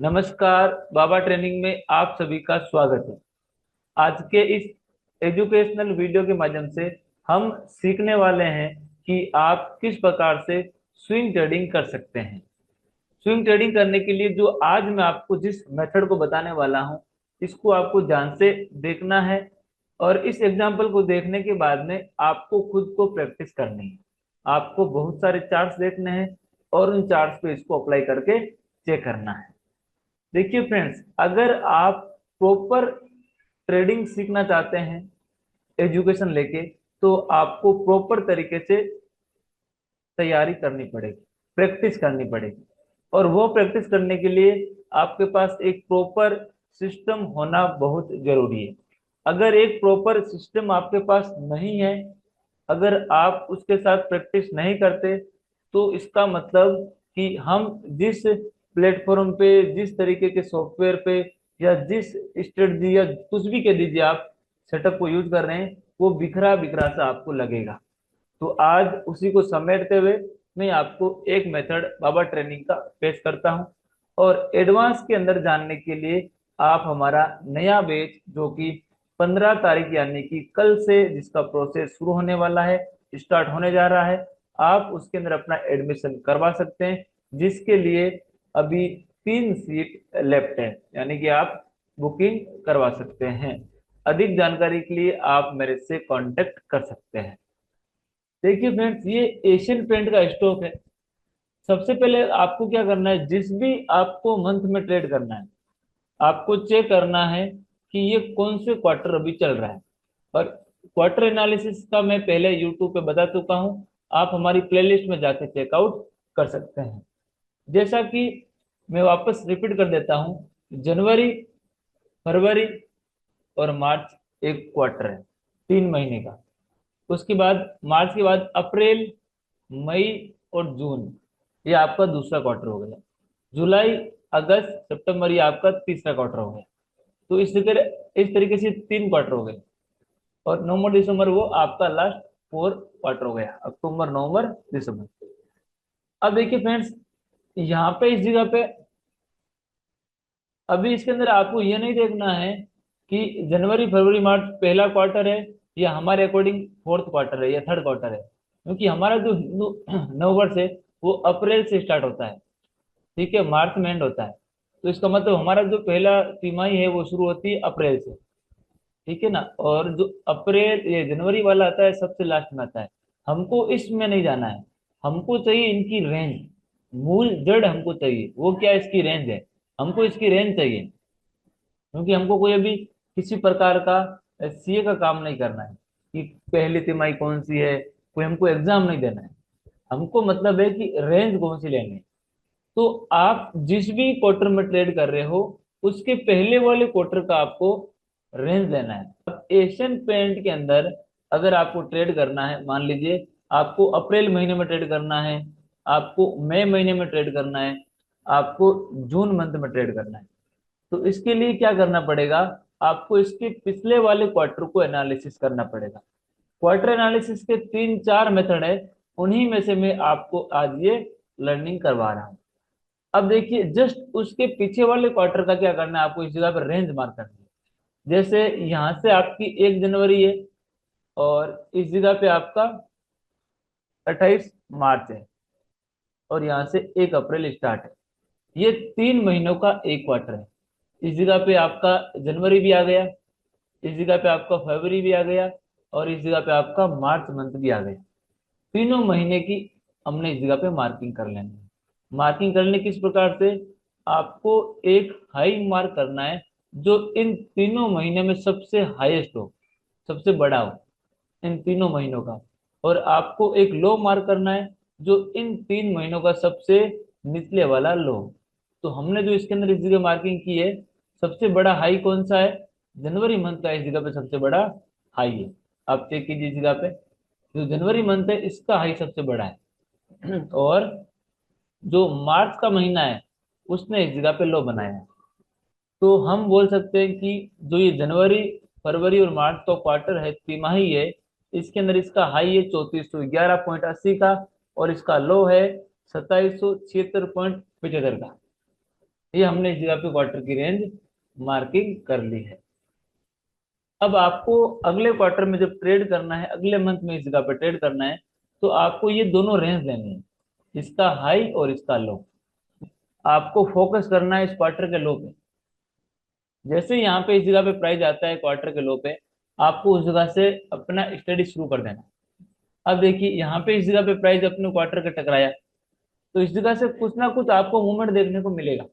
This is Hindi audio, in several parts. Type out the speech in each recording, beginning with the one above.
नमस्कार। बाबा ट्रेनिंग में आप सभी का स्वागत है। आज के इस एजुकेशनल वीडियो के माध्यम से हम सीखने वाले हैं कि आप किस प्रकार से स्विंग ट्रेडिंग कर सकते हैं। स्विंग ट्रेडिंग करने के लिए जो आज मैं आपको जिस मेथड को बताने वाला हूं, इसको आपको ध्यान से देखना है और इस एग्जाम्पल को देखने के बाद में आपको खुद को प्रैक्टिस करनी है। आपको बहुत सारे चार्ट्स देखने हैं और उन चार्ट्स पे इसको अप्लाई करके चेक करना है। देखिए फ्रेंड्स, अगर आप प्रॉपर ट्रेडिंग सीखना चाहते हैं एजुकेशन लेके, तो आपको प्रॉपर तरीके से तैयारी करनी पड़ेगी, प्रैक्टिस करनी पड़ेगी। और वो प्रैक्टिस करने के लिए आपके पास एक प्रॉपर सिस्टम होना बहुत जरूरी है। अगर एक प्रॉपर सिस्टम आपके पास नहीं है, अगर आप उसके साथ प्रैक्टिस नहीं करते, तो इसका मतलब कि हम जिस प्लेटफॉर्म पे, जिस तरीके के सॉफ्टवेयर पे, या जिस स्ट्रेटजी या कुछ भी कह दीजिए आप सेटअप को यूज कर रहे हैं, वो बिखरा बिखरा सा आपको लगेगा। तो आज उसी को समेटते हुए मैं आपको एक मेथड बाबा ट्रेनिंग का पेश करता हूं। और एडवांस के अंदर जानने के लिए आप हमारा नया बैच, जो कि 15 तारीख यानी कि कल से जिसका प्रोसेस शुरू होने वाला है, स्टार्ट होने जा रहा है, आप उसके अंदर अपना एडमिशन करवा सकते हैं। जिसके लिए अभी 3 सीट लेफ्ट है, यानी कि आप बुकिंग करवा सकते हैं। अधिक जानकारी के लिए आप मेरे से कांटेक्ट कर सकते हैं। देखिए फ्रेंड्स, ये एशियन पेंट का स्टॉक है। सबसे पहले आपको क्या करना है, जिस भी आपको मंथ में ट्रेड करना है, आपको चेक करना है कि ये कौन से क्वार्टर अभी चल रहा है। और क्वार्टर एनालिसिस का मैं पहले यूट्यूब पे बता चुका हूँ, आप हमारी प्लेलिस्ट में जाके चेकआउट कर सकते हैं। जैसा कि मैं वापस रिपीट कर देता हूँ, जनवरी, फरवरी और मार्च एक क्वार्टर है, 3 महीने का। उसके बाद मार्च के बाद अप्रैल, मई और जून, ये आपका दूसरा क्वार्टर हो गया। जुलाई, अगस्त, सितंबर, ये आपका तीसरा क्वार्टर हो गया। तो इस तरीके से 3 क्वार्टर हो गए। और नवंबर दिसंबर वो आपका लास्ट 4 क्वार्टर हो गया, अक्टूबर, नवंबर, दिसंबर। अब देखिए फ्रेंड्स, यहाँ पे इस जगह पे अभी इसके अंदर आपको ये नहीं देखना है कि जनवरी, फरवरी, मार्च पहला क्वार्टर है, या हमारे अकॉर्डिंग फोर्थ क्वार्टर है या थर्ड क्वार्टर है। क्योंकि हमारा जो हिंदू नववर्ष है वो अप्रैल से स्टार्ट होता है, ठीक है, मार्च में एंड होता है। तो इसका मतलब हमारा जो पहला तिमाही है वो शुरू होती है अप्रैल से, ठीक है ना। और जो अप्रैल ये जनवरी वाला आता है सबसे लास्ट में आता है। हमको इसमें नहीं जाना है, हमको चाहिए इनकी रेंज। मूल जड़ हमको चाहिए, वो क्या है, इसकी रेंज है। हमको इसकी रेंज चाहिए, क्योंकि हमको कोई अभी किसी प्रकार का सीए का काम नहीं करना है कि पहली तिमाही कौन सी है, कोई हमको एग्जाम नहीं देना है। हमको मतलब है कि रेंज कौन सी लेनी है। तो आप जिस भी क्वार्टर में ट्रेड कर रहे हो, उसके पहले वाले क्वार्टर का आपको रेंज लेना है। अब एशियन पेंट के अंदर अगर आपको ट्रेड करना है, मान लीजिए आपको अप्रैल महीने में ट्रेड करना है, आपको मई महीने में ट्रेड करना है, आपको जून मंथ में ट्रेड करना है, तो इसके लिए क्या करना पड़ेगा, आपको इसके पिछले वाले क्वार्टर को एनालिसिस करना पड़ेगा। क्वार्टर एनालिसिस के 3 4 मेथड है, उन्हीं में से मैं आपको आज ये लर्निंग करवा रहा हूँ। अब देखिए, जस्ट उसके पीछे वाले क्वार्टर का क्या करना है, आपको इस जगह पर रेंज मार्क करनी है। जैसे यहाँ से आपकी 1 जनवरी है, और इस जगह पे आपका 28 मार्च है, और यहाँ से 1 अप्रैल स्टार्ट है। ये 3 महीनों का एक क्वार्टर है। इस जगह पे आपका जनवरी भी आ गया, इस जगह पे आपका फरवरी भी आ गया, और इस जगह पे आपका मार्च मंथ भी आ गया। तीनों महीने की हमने इस जगह पे मार्किंग कर लेनी है। मार्किंग करने किस प्रकार से, आपको एक हाई मार्क करना है जो इन तीनों महीने में सबसे हाईएस्ट हो, सबसे बड़ा हो इन तीनों महीनों का। और आपको एक लो मार्क करना है जो इन 3 महीनों का सबसे निचले वाला लो। तो हमने जो इसके अंदर इस जगह मार्किंग की है, सबसे बड़ा हाई कौन सा है, जनवरी मंथ का इस जगह पे सबसे बड़ा हाई है। आप चेक कीजिए इस जगह पे, जो जनवरी मंथ है इसका हाई सबसे बड़ा है। और जो मार्च का महीना है उसने इस जगह पे लो बनाया है। तो हम बोल सकते हैं कि जो ये जनवरी, फरवरी और मार्च का क्वार्टर है, तिमाही है, इसके अंदर इसका हाई है 3411.80 का, और इसका लो है 2776.75 का, ये हमने इस जगह पे क्वार्टर की रेंज मार्किंग कर ली है। अब आपको अगले क्वार्टर में जब ट्रेड करना है, अगले मंथ में इस जगह पे ट्रेड करना है, तो आपको ये दोनों रेंज लेनी है, इसका हाई और इसका लो। आपको फोकस करना है इस क्वार्टर के लो पे। जैसे यहाँ पे इस जगह पे प्राइस आता है क्वार्टर के लो पे, आपको उस जगह से अपना स्टडी शुरू कर देना। अब देखिए यहाँ पे इस जगह पे प्राइस अपने क्वार्टर के टकराया, तो इस जगह से कुछ ना कुछ आपको मूवमेंट देखने को मिलेगा।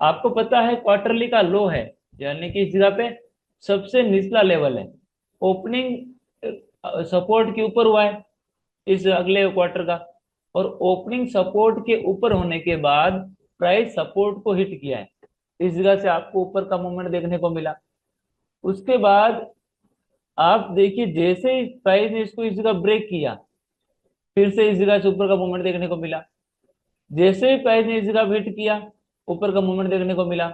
आपको पता है क्वार्टरली का लो है, यानी कि इस जगह पे सबसे निचला लेवल है। ओपनिंग सपोर्ट के ऊपर हुआ है इस अगले क्वार्टर का, और ओपनिंग सपोर्ट के ऊपर होने के बाद प्राइस सपोर्ट को हिट किया है, इस जगह से आपको ऊपर का मूवमेंट देखने को मिला। उसके बाद आप देखिए जैसे ही प्राइस ने इसको इस जगह ब्रेक किया, फिर से इस जगह से ऊपर का मूवमेंट देखने को मिला। जैसे ही प्राइस ने इस जगह हिट किया, ऊपर का मूवमेंट देखने को मिला।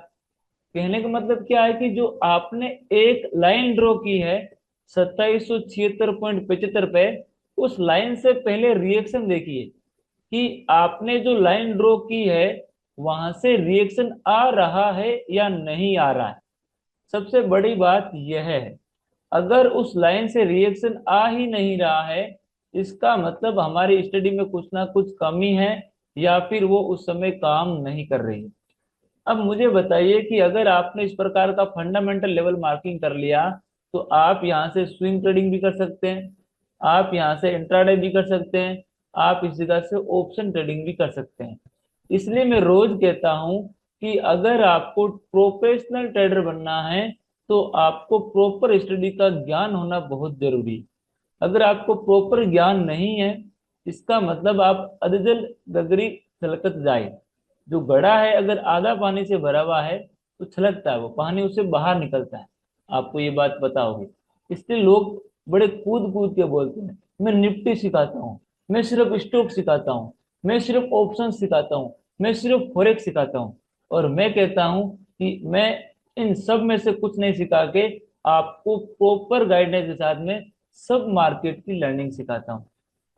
कहने का मतलब क्या है कि जो आपने एक लाइन ड्रॉ की है 2776.75 पे, उस लाइन से पहले रिएक्शन देखिए कि आपने जो लाइन ड्रॉ की है वहां से रिएक्शन आ रहा है या नहीं आ रहा है। सबसे बड़ी बात यह है, अगर उस लाइन से रिएक्शन आ ही नहीं रहा है, इसका मतलब हमारी स्टडी में कुछ ना कुछ कमी है, या फिर वो उस समय काम नहीं कर रही है। अब मुझे बताइए कि अगर आपने इस प्रकार का फंडामेंटल लेवल मार्किंग कर लिया, तो आप यहाँ से स्विंग ट्रेडिंग भी कर सकते हैं, आप यहाँ से इंट्राडे भी कर सकते हैं, आप इस जगह से ऑप्शन ट्रेडिंग भी कर सकते हैं। इसलिए मैं रोज कहता हूं कि अगर आपको प्रोफेशनल ट्रेडर बनना है, तो आपको प्रॉपर स्टडी का ज्ञान होना बहुत जरूरी है। अगर आपको प्रॉपर ज्ञान नहीं है, इसका मतलब आप अधजल गगरी छलकत जाए। जो घड़ा है अगर आधा पानी से भरा हुआ है तो छलकता है, वो पानी उससे बाहर निकलता है। आपको ये बात पता होगी। इसलिए लोग बड़े कूद कूद के बोलते हैं, मैं निफ्टी सिखाता हूँ, मैं सिर्फ स्टॉक सिखाता हूँ, मैं सिर्फ ऑप्शन सिखाता हूँ, मैं सिर्फ फॉरेक्स सिखाता हूँ। और मैं कहता हूँ कि मैं इन सब में से कुछ नहीं सिखा के आपको प्रॉपर गाइडेंस के साथ में सब मार्केट की लर्निंग सिखाता हूँ।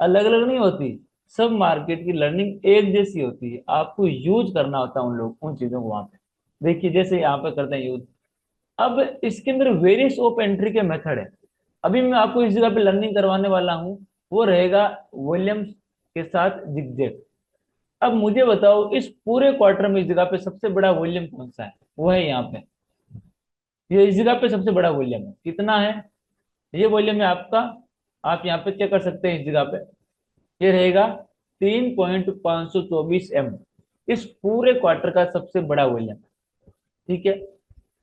अलग अलग नहीं होती, सब मार्केट की लर्निंग एक जैसी होती है। आपको यूज करना होता है उन चीजों को वहां पे। देखिए जैसे यहाँ पे करते हैं यूज। अब इसके अंदर वेरियस ऑफ एंट्री के मेथड है। अभी मैं आपको इस जगह पे लर्निंग करवाने वाला हूँ, वो रहेगा विलियम्स के साथ जिगजैग। अब मुझे बताओ इस पूरे क्वार्टर में इस जगह पे सबसे बड़ा वॉल्यूम कौन सा है? वो है यहाँ पे, ये इस जगह पे सबसे बड़ा वॉल्यूम है। कितना है? ये वॉल्यूम है आपका, आप यहाँ पे चेक कर सकते हैं इस जगह पे। ये रहेगा 3.524 M, इस पूरे क्वार्टर का सबसे बड़ा वॉल्यूम। ठीक है,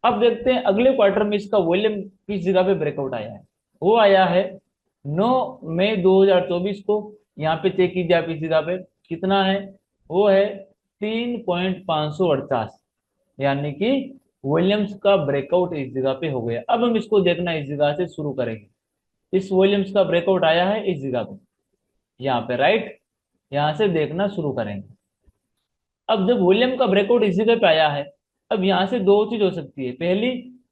अब देखते हैं अगले क्वार्टर में इसका वॉल्यूम किस जगह पे ब्रेकआउट आया है। वो आया है 9 मई 2024 को। यहाँ पे चेक कीजिए आप इस जगह पे कितना है, वो है 3.548, यानी कि विलियम्स का ब्रेकआउट इस जगह पे हो गया। अब हम इसको देखना इस जगह से शुरू करेंगे। इस विलियम्स का ब्रेकआउट आया है इस जगह पे, यहाँ पे राइट, यहाँ से देखना शुरू करेंगे। अब जब वॉल्यूम का ब्रेकआउट इस जगह पे आया है, अब यहाँ से दो चीज हो सकती है। पहली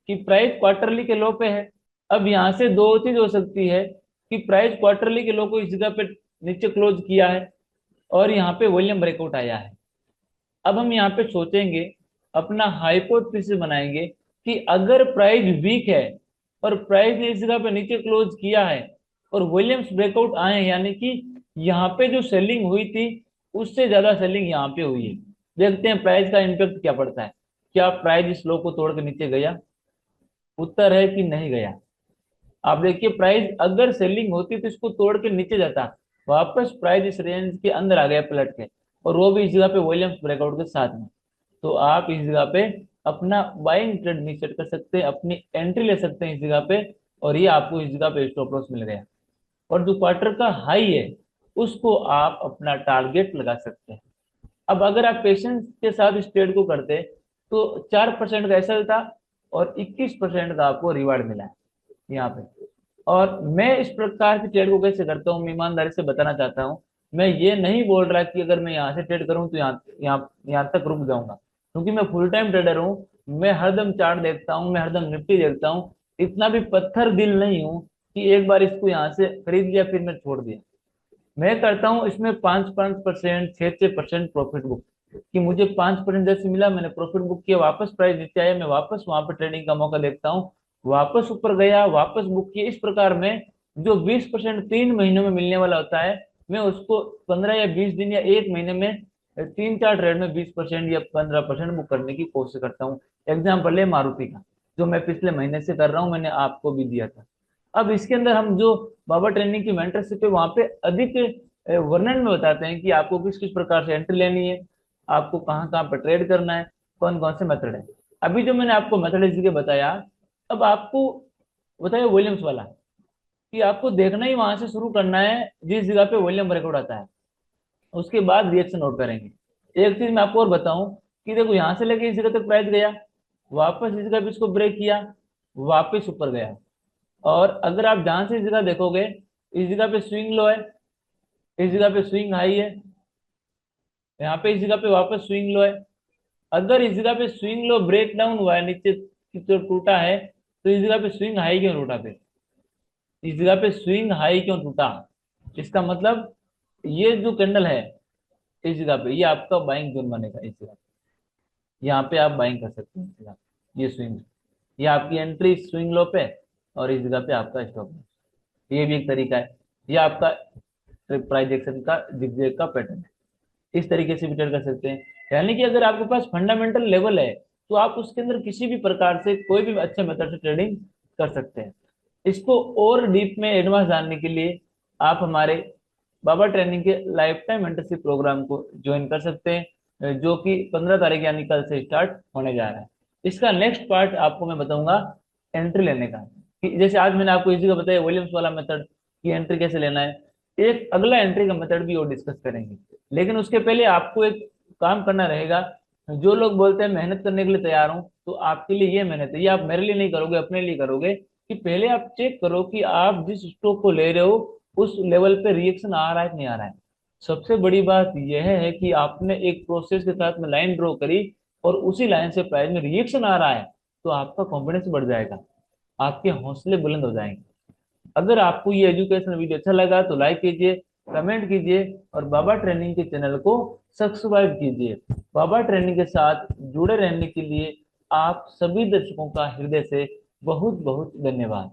कि प्राइस क्वार्टरली के लो पे है। अब यहाँ से दो चीज हो सकती है कि प्राइस क्वार्टरली के लो को इस जगह पे नीचे क्लोज किया है और यहाँ पे वॉल्यूम ब्रेकआउट आया है। अब हम यहाँ पे सोचेंगे, अपना हाइपोथेसिस बनाएंगे कि अगर प्राइस वीक है और प्राइस ने इस जगह पे नीचे क्लोज किया है और वॉल्यूम्स ब्रेकआउट आए हैं, यानी कि यहाँ पे जो सेलिंग हुई थी उससे ज्यादा सेलिंग यहाँ पे हुई है। देखते हैं प्राइस का इम्पैक्ट क्या पड़ता है। क्या प्राइस इस लो को तोड़ के नीचे गया? उत्तर है कि नहीं गया। आप देखिए प्राइस अगर सेलिंग होती तो इसको तोड़ के नीचे जाता, वापस प्राइस इस रेंज के अंदर आ गया पलट के, और वो भी इस जगह पे वॉल्यूम्स ब्रेकआउट के साथ में। तो आप इस जगह पे अपना बाइंग ट्रेड नहीं सेट कर सकते, अपनी एंट्री ले सकते हैं इस जगह पे, और ये आपको इस जगह पे स्टॉप लॉस मिल गया। और जो क्वार्टर का हाई है उसको आप अपना टारगेट लगा सकते हैं। अब अगर आप पेशेंस के साथ इस ट्रेड को करते तो 4% का एसएल था और 21% का आपको रिवार्ड मिला है यहाँ पे। और मैं इस प्रकार की ट्रेड को कैसे करता हूँ, मैं ईमानदारी से बताना चाहता हूँ। मैं ये नहीं बोल रहा कि अगर मैं यहाँ से ट्रेड करूँ तो यहाँ तक रुक जाऊंगा, क्योंकि मैं फुल टाइम ट्रेडर हूँ। मैं हरदम चार्ट देखता हूँ, मैं हरदम निफ्टी देखता हूँ। इतना भी पत्थर दिल नहीं हूँ कि एक बार इसको यहाँ से खरीद लिया फिर मैं छोड़ दिया। मैं करता हूँ इसमें 5-5%, 6-6% प्रॉफिट बुक। कि मुझे 5% जैसे मिला, मैंने प्रॉफिट बुक किया, वापस प्राइस नीचे आया, मैं वापस वहां पर ट्रेडिंग का मौका देखता हूँ, वापस ऊपर गया, वापस बुक किया। इस प्रकार में जो 20% 3 महीनों में मिलने वाला होता है, मैं उसको 15 या 20 दिन या 1 महीने में 3-4 ट्रेड में 20% या 15% बुक करने की कोशिश करता हूँ। एग्जाम्पल है मारुति का, जो मैं पिछले महीने से कर रहा हूँ, मैंने आपको भी दिया था। अब इसके अंदर हम जो बाबा ट्रेनिंग की मेंटरशिप है, वहां पे अधिक वर्णन में बताते हैं कि आपको किस किस प्रकार से एंट्री लेनी है, आपको कहाँ कहाँ पर ट्रेड करना है, कौन कौन से मेथड है। अभी जो मैंने आपको मेथड इसके बताया, अब आपको बताया वॉल्यूम्स वाला, कि आपको देखना ही वहां से शुरू करना है जिस जगह पे वॉल्यूम ब्रेकआउट आता है, उसके बाद रिएक्शन नोट करेंगे। एक चीज मैं आपको और बताऊं कि देखो, यहां से लेके इस जगह तक प्राइस गया, वापस इस जगह पे इसको ब्रेक किया, वापस ऊपर गया। और अगर आप ध्यान से इस जगह देखोगे, इस जगह पे स्विंग लो है, इस जगह पे स्विंग हाई है, यहाँ पे इस जगह पे वापस स्विंग लो है। अगर इस जगह पे स्विंग लो ब्रेक डाउन हुआ है, नीचे की तो टूटा है, तो इस जगह पे स्विंग हाई क्यों टूटा? पे इस जगह पे स्विंग हाई क्यों टूटा? इसका मतलब ये जो कैंडल है इस जगह पे, ये आपका बाइंग जोन बनेगा। इस जगह यहाँ पे आप बाइंग कर सकते हैं इस जगह, ये स्विंग, ये आपकी एंट्री स्विंग लो पे, और इस जगह पे आपका स्टॉप लॉस। ये भी एक तरीका है। ये आपका प्राइस एक्शन का जिगजैग का पैटर्न है। इस तरीके से भी ट्रेड कर सकते हैं। यानी कि अगर आपके पास फंडामेंटल लेवल है, तो आप उसके अंदर किसी भी प्रकार से कोई भी अच्छे मेथड से ट्रेडिंग कर सकते हैं। इसको और डीप में एडवांस जानने के लिए आप हमारे बाबा ट्रेनिंग के लाइफ टाइम मेंटरशिप प्रोग्राम को ज्वाइन कर सकते हैं, जो कि 15 तारीख यानी कल से स्टार्ट होने जा रहा है। इसका नेक्स्ट पार्ट आपको मैं बताऊंगा एंट्री लेने का, कि जैसे आज मैंने आपको इसी का बताया वॉल्यूम्स वाला मेथड, कि एंट्री कैसे लेना है। एक अगला एंट्री का मेथड भी और डिस्कस करेंगे, लेकिन उसके पहले आपको एक काम करना रहेगा। जो लोग बोलते हैं मेहनत करने के लिए तैयार हूं, तो आपके लिए ये मेहनत है, ये आप मेरे लिए नहीं करोगे, अपने लिए करोगे, कि पहले आप चेक करो कि आप जिस स्टॉक को ले रहे हो उस लेवल पे रिएक्शन आ रहा है कि नहीं आ रहा है। सबसे बड़ी बात यह है कि आपने एक प्रोसेस के साथ में लाइन ड्रॉ करी, और उसी लाइन से प्राइस में रिएक्शन आ रहा है, तो आपका कॉन्फिडेंस बढ़ जाएगा, आपके हौसले बुलंद हो जाएंगे। अगर आपको ये एजुकेशन वीडियो अच्छा लगा तो लाइक कीजिए, कमेंट कीजिए, और बाबा ट्रेनिंग के चैनल को सब्सक्राइब कीजिए। बाबा ट्रेनिंग के साथ जुड़े रहने के लिए आप सभी दर्शकों का हृदय से बहुत बहुत धन्यवाद।